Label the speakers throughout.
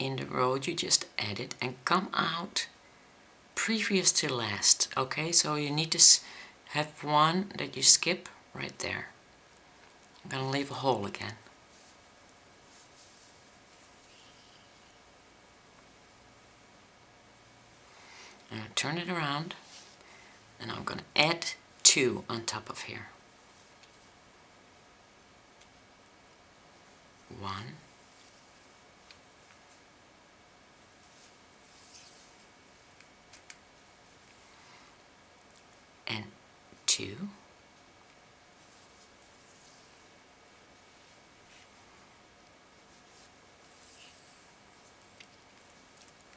Speaker 1: in the row you just added and come out previous to last. Okay, so you need to have one that you skip right there. I'm gonna leave a hole again. I'm gonna turn it around and I'm gonna add 2 on top of here. 1 and 2.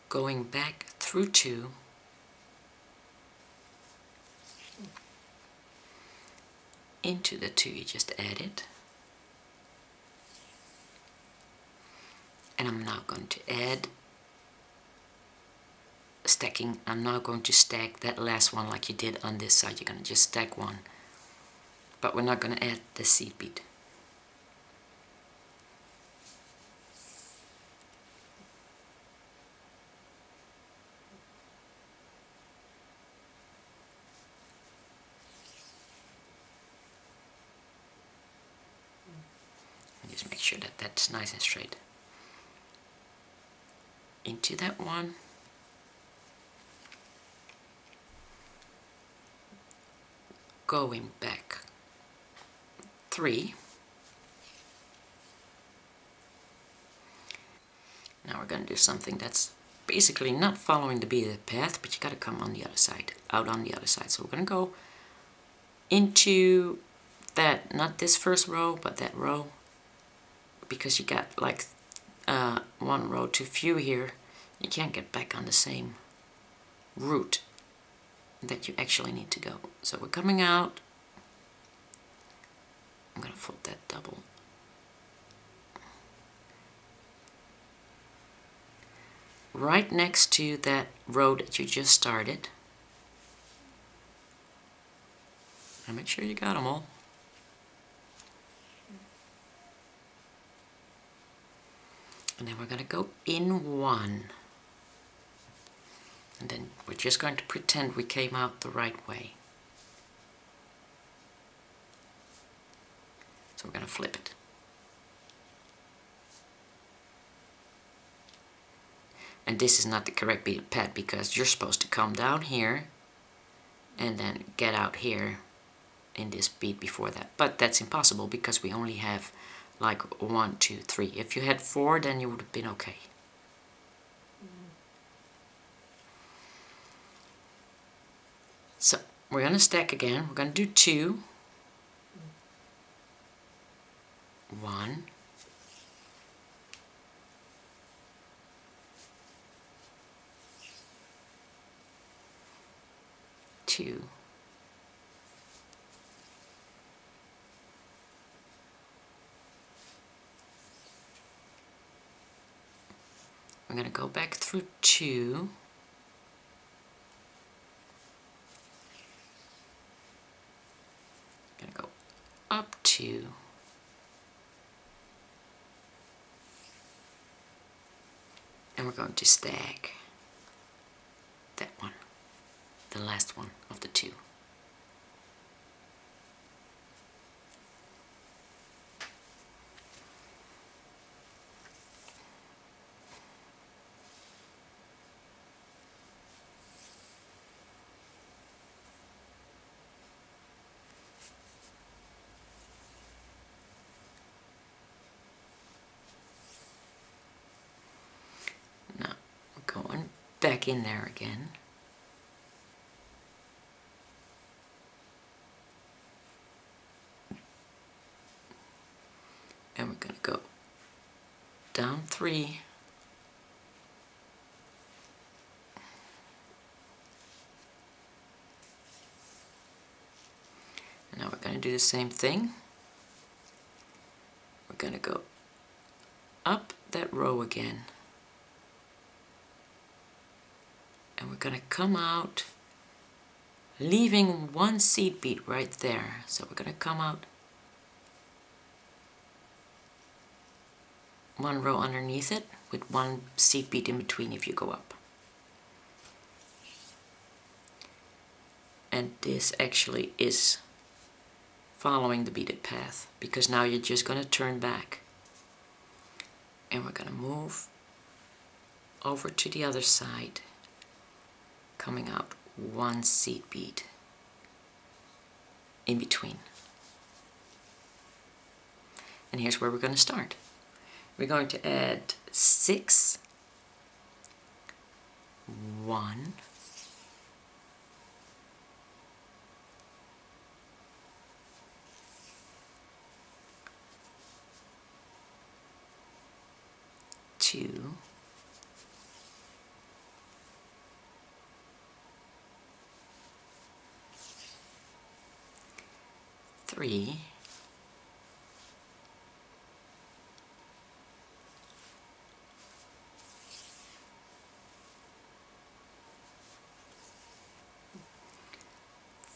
Speaker 1: Going back through 2 into the 2 you just added. And I'm now going to add stacking. I'm now going to stack that last one like you did on this side. You're going to just stack one. But we're not going to add the seed bead. And just make sure that that's nice and straight. Into that one. Going back 3. Now we're going to do something that's basically not following the beaded path, but you got to come on the other side, out on the other side. So we're going to go into that, not this first row, but that row, because you got like one row too few here. You can't get back on the same route that you actually need to go. So we're coming out. I'm going to fold that double. Right next to that row that you just started. And make sure you got them all. And then we're going to go in 1. And then we're just going to pretend we came out the right way. So we're going to flip it. And this is not the correct beaded path because you're supposed to come down here and then get out here in this bead before that. But that's impossible because we only have like 1, 2, 3. If you had 4, then you would have been okay. So we're going to stack again. We're going to do 2. 1. 2. We're going to go back through 2. Going to go up 2. And we're going to stack that one, the last one of the 2. Now we're going back in there again. And we're going to go down 3. And now we're going to do the same thing. We're going to go up that row again. And we're going to come out leaving 1 seed bead right there. So we're going to come out one row underneath it with one seed bead in between if you go up. And this actually is following the beaded path, because now you're just going to turn back and we're going to move over to the other side, coming out one seed bead in between. And here's where we're going to start. We're going to add 6, 1, 2, 3,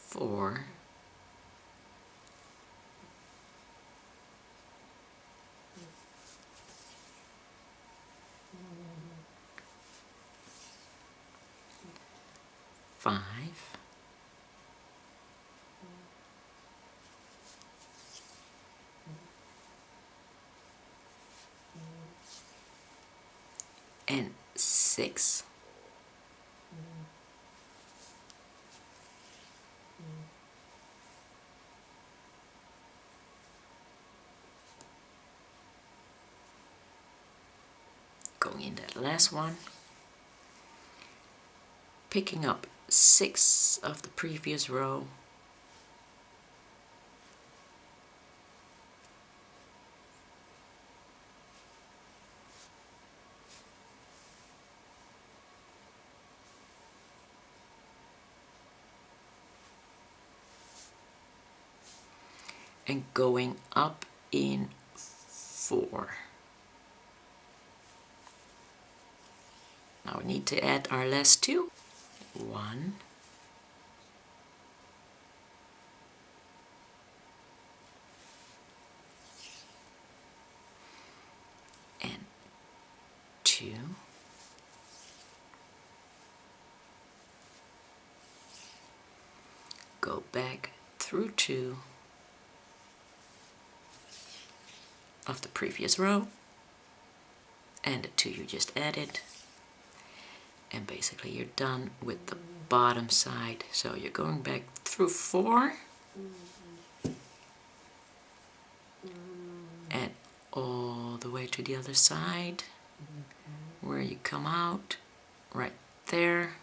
Speaker 1: 4, 5, and 6. Going in that last one, picking up 6 of the previous row, and going up in 4. Now we need to add our last 2. 1, and 2, go back through 2 of the previous row and the 2 you just added, and basically you're done with the bottom side. So you're going back through 4 and all the way to the other side where you come out right there.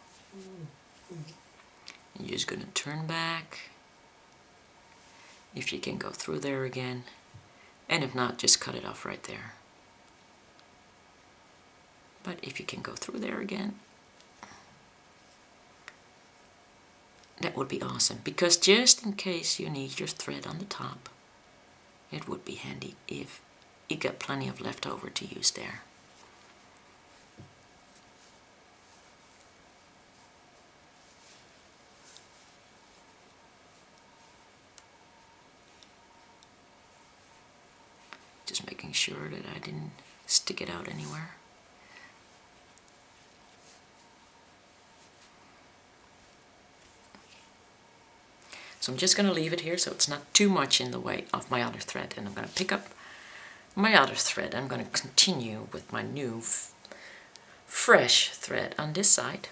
Speaker 1: And you're just going to turn back if you can go through there again, and if not, just cut it off right there. But if you can go through there again, that would be awesome, because just in case you need your thread on the top, it would be handy if you got plenty of leftover to use there. Just making sure that I didn't stick it out anywhere. So I'm just going to leave it here so it's not too much in the way of my other thread. And I'm going to pick up my other thread. I'm going to continue with my new fresh thread on this side.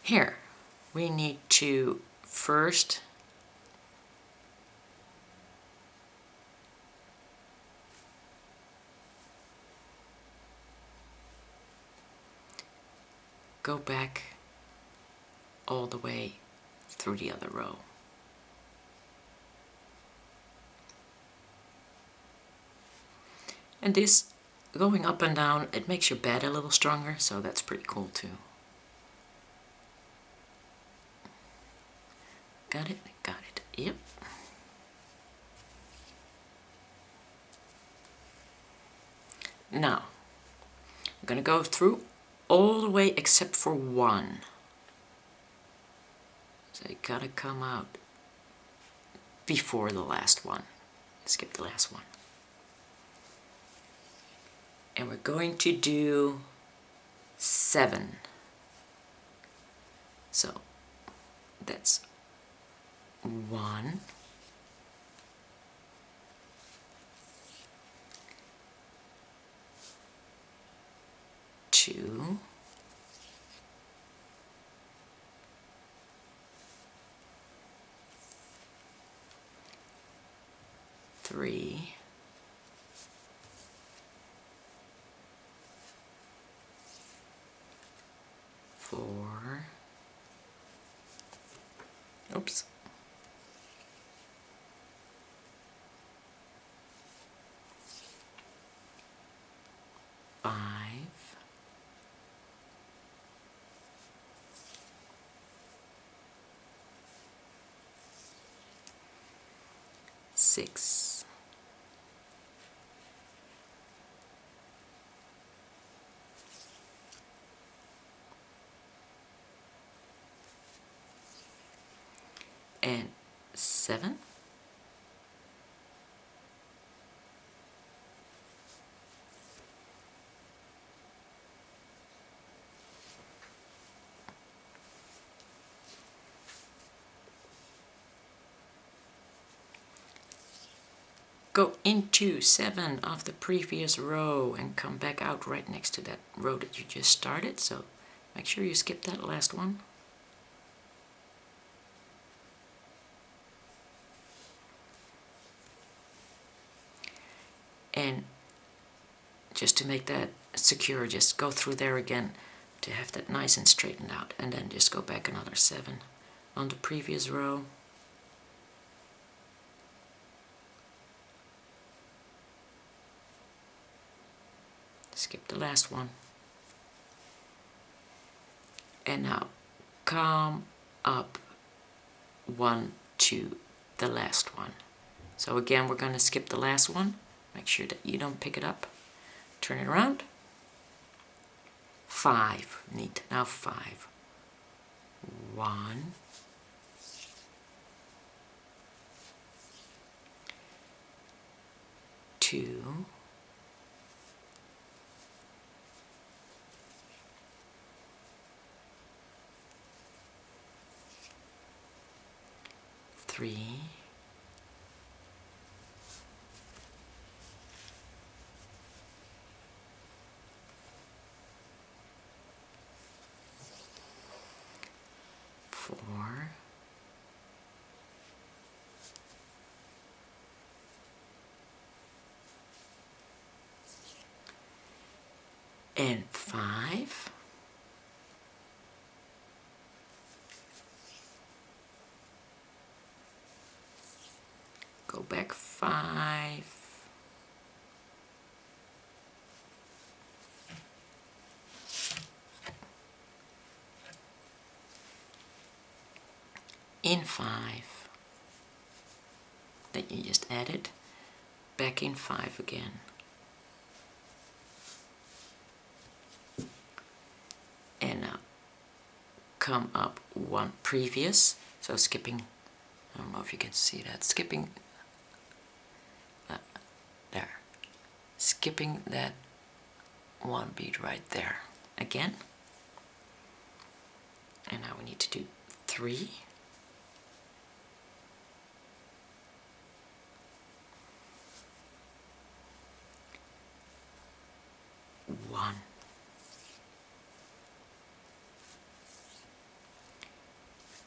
Speaker 1: Here, we need to first go back all the way through the other row. And this going up and down, it makes your bed a little stronger, so that's pretty cool too. Got it? Got it. Yep. Now, I'm going to go through all the way except for one. So you gotta come out before the last one. Skip the last one. And we're going to do 7. So that's 1, 2, 3, 4, oops, 5, 6, 7. Go into 7 of the previous row and come back out right next to that row that you just started. So make sure you skip that last one. And just to make that secure, just go through there again to have that nice and straightened out, and then just go back another 7 on the previous row. Skip the last one. And now come up 1 to the last one. So again, we're going to skip the last one. Make sure that you don't pick it up. Turn it around. 5. Neat. Now 5. 1, 2, 3, 4, and 5. Go back 5. In 5 that you just added, back in 5 again. And now come up 1 previous, so skipping, I don't know if you can see that, skipping, there, skipping that 1 bead right there again. And now we need to do 3, 1,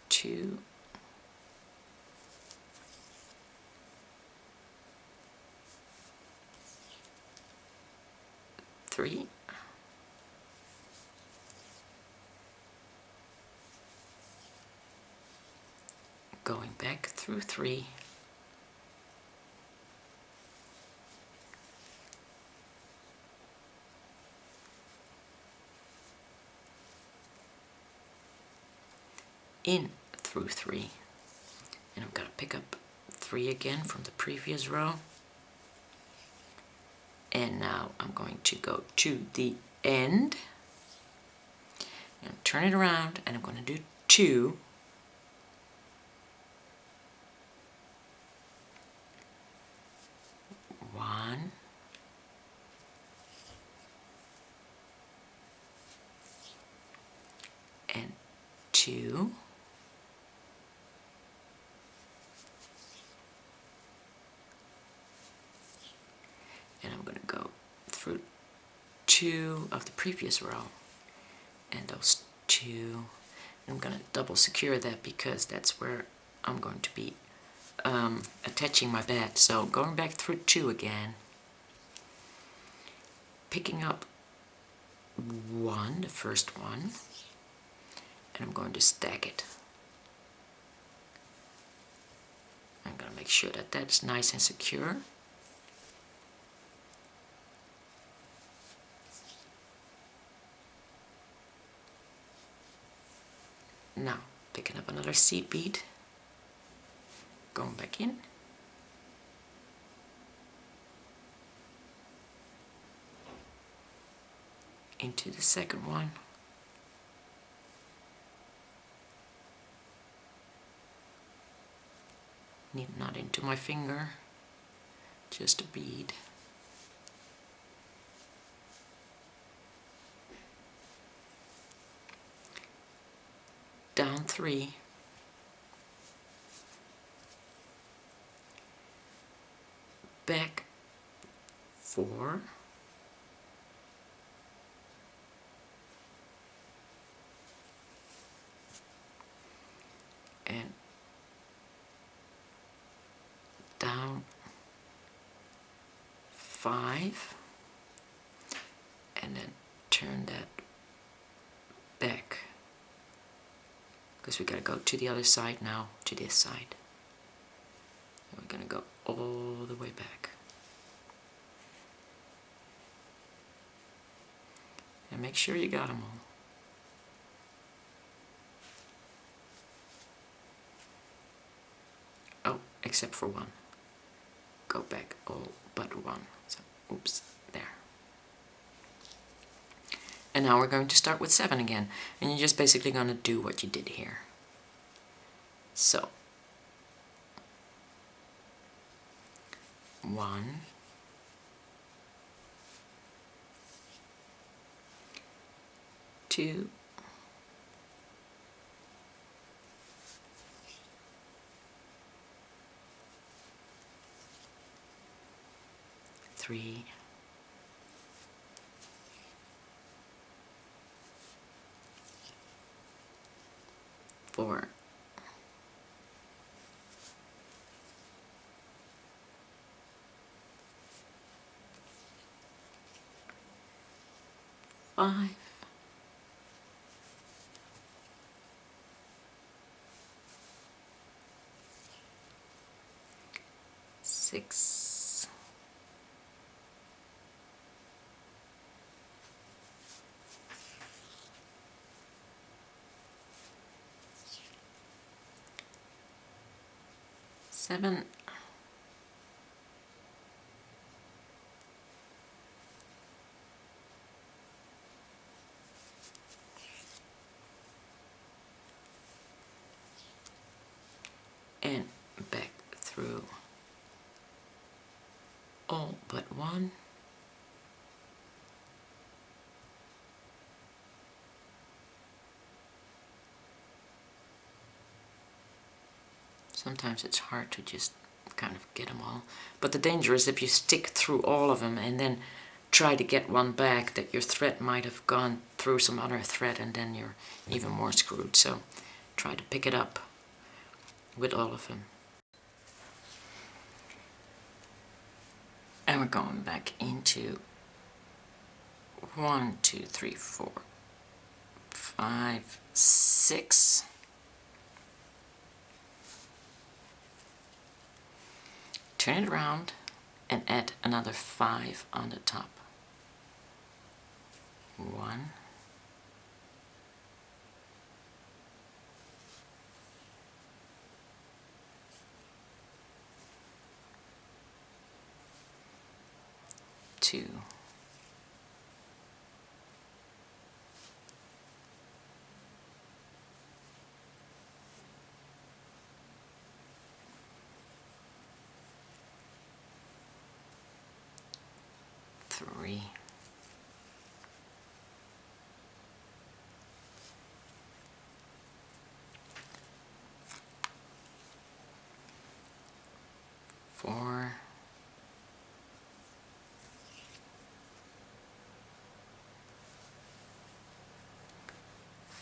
Speaker 1: 2, 3, going back through 3, in through 3, and I'm going to pick up 3 again from the previous row, And now I'm going to go to the end and turn it around, and I'm going to do 2. One, and 2, and I'm going to go through 2 of the previous row, and those 2. I'm going to double secure that because that's where I'm going to be attaching my bed. So going back through 2 again, picking up 1, the first one, and I'm going to stack it. I'm going to make sure that that's nice and secure. Now, picking up another seed bead, going back in, into the second one, not into my finger, just a bead. Down 3, back 4, and down 5, and then turn that back, because we gotta go to the other side now, to this side. And we're gonna go all the way back. And make sure you got them all. Oh, except for 1. Go back all but 1. So, oops, there. And now we're going to start with 7 again. And you're just basically going to do what you did here. So, 1, 2, 3, 4, 5, 6, 7, 'and back through all but 1. Sometimes it's hard to just kind of get them all. But the danger is if you stick through all of them and then try to get one back, that your thread might have gone through some other thread, and then you're even more screwed. So try to pick it up with all of them. And we're going back into 1, 2, 3, 4, 5, 6. Turn it around and add another 5 on the top. 1, 2,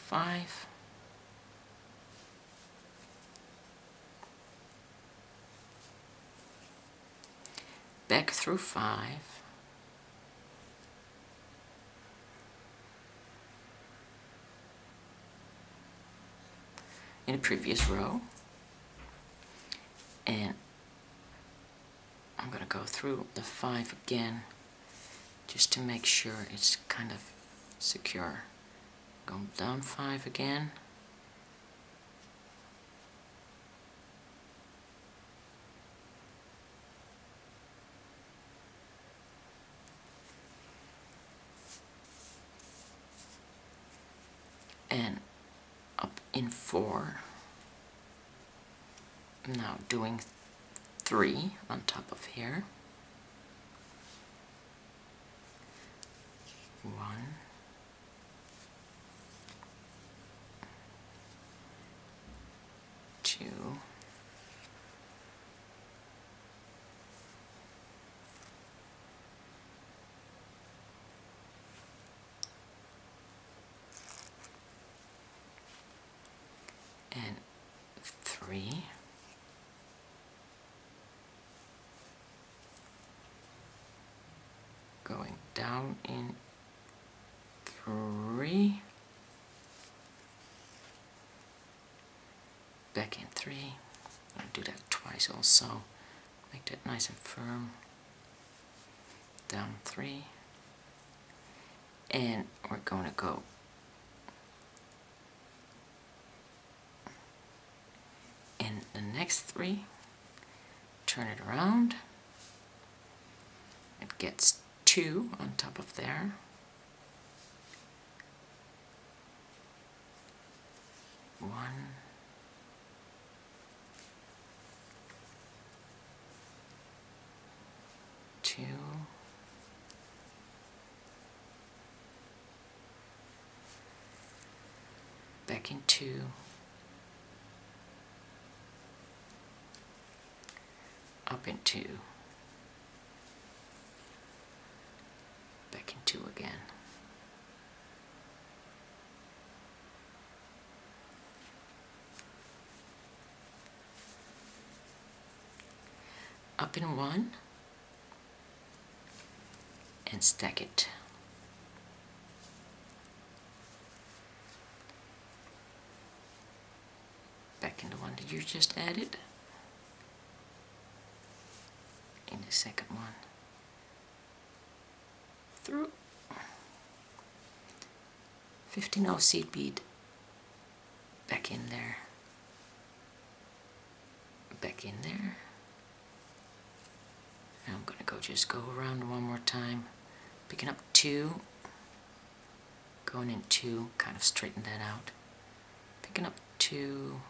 Speaker 1: 5, back through 5, in the previous row, and I'm going to go through the 5 again just to make sure it's kind of secure. Go down 5 again, and up in 4. Now doing 3 on top of here. 1, 2, 3. Going down in 3, back in 3. I'll do that twice also. Make that nice and firm. Down 3, and we're going to go in the next 3. Turn it around. It gets 2 on top of there. 1, 2, back in 2, up in 2, back in 2 again. Up in 1, and stack it. Back in the one that you just added. In the second one. Through. 15-0 seed bead. Back in there. Back in there. And I'm gonna just go around one more time. Picking up 2. Going in 2, kind of straighten that out. Picking up 2.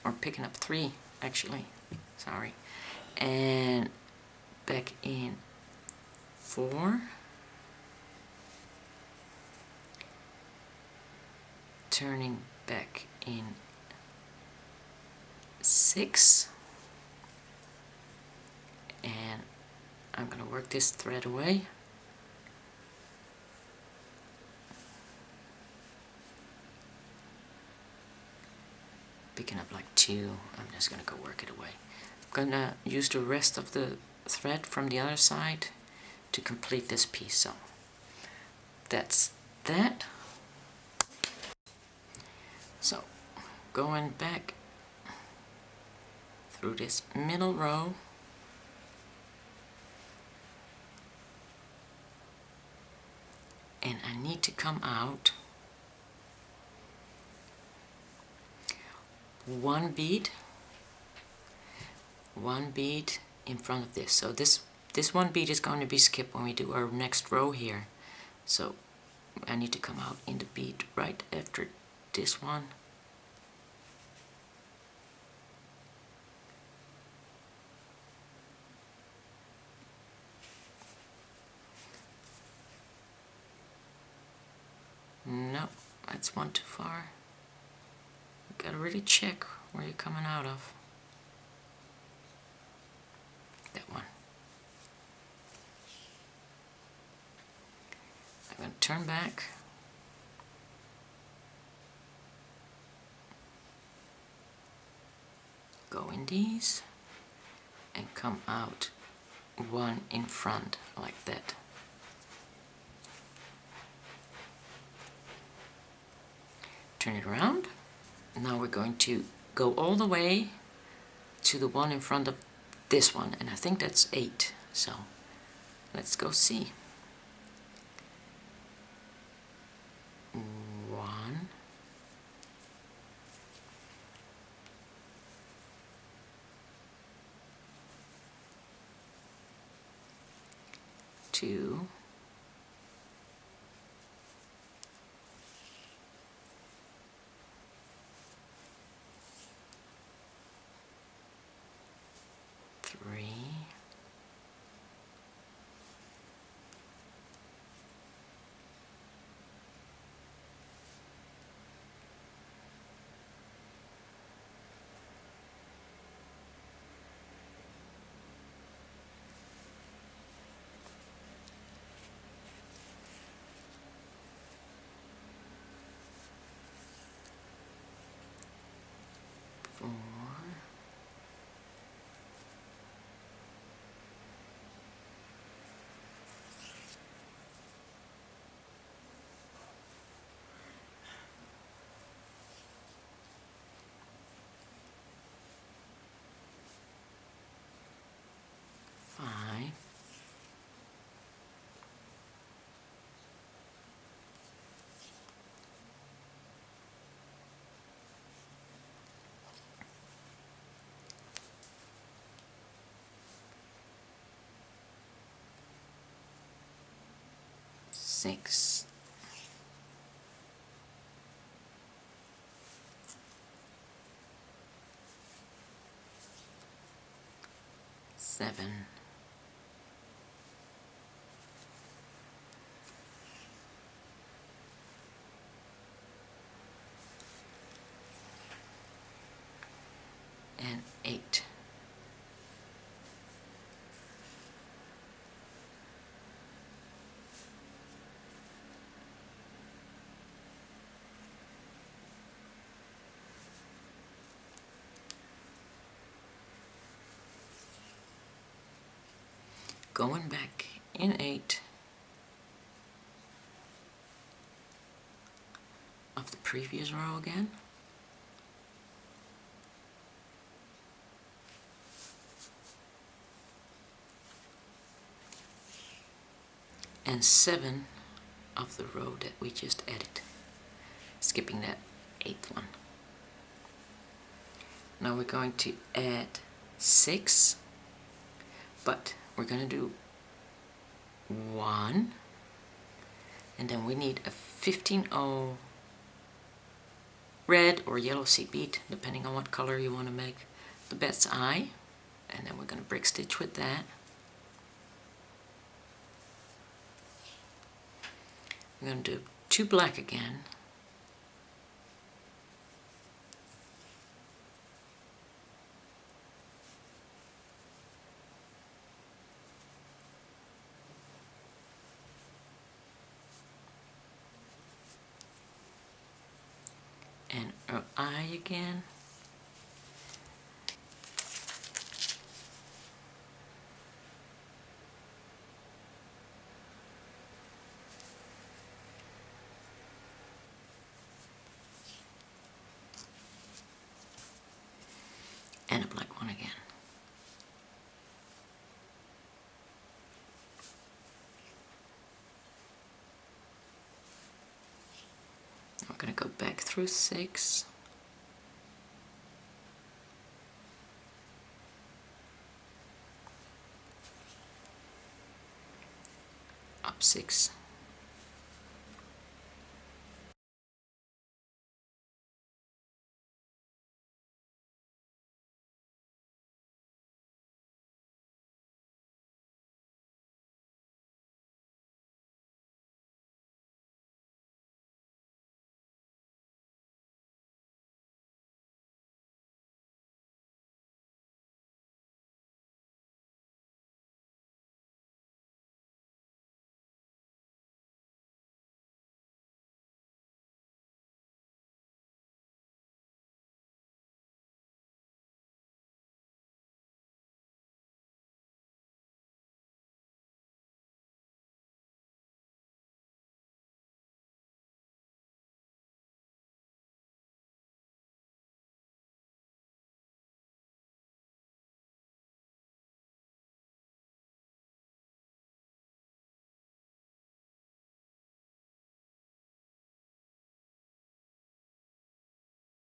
Speaker 1: Or picking up 3, actually. Sorry. And back in 4. Turning back in 6. And I'm going to work this thread away. Picking up like 2, I'm just going to go work it away. I'm going to use the rest of the thread from the other side to complete this piece. So that's that. So going back through this middle row, and I need to come out 1 bead in front of this. So this 1 bead is going to be skipped when we do our next row here. So I need to come out in the bead right after this one. No, that's one too far. You gotta really check where you're coming out of. That one. I'm going to turn back. Go in these and come out one in front like that. Turn it around. Now we're going to go all the way to the one in front of this one, and I think that's 8. So let's go see. 1, 2, 3, 4, 5, 6, 7, 8. Going back in 8 of the previous row again. And 7 of the row that we just added, skipping that 8th one. Now we're going to add 6, but we're going to do 1, and then we need a 15-0 red or yellow seed bead, depending on what color you want to make the bat's eye, and then we're going to brick stitch with that. I'm going to do 2 black again, and our eye again, and a black one again. We're going to go back through 6, up 6,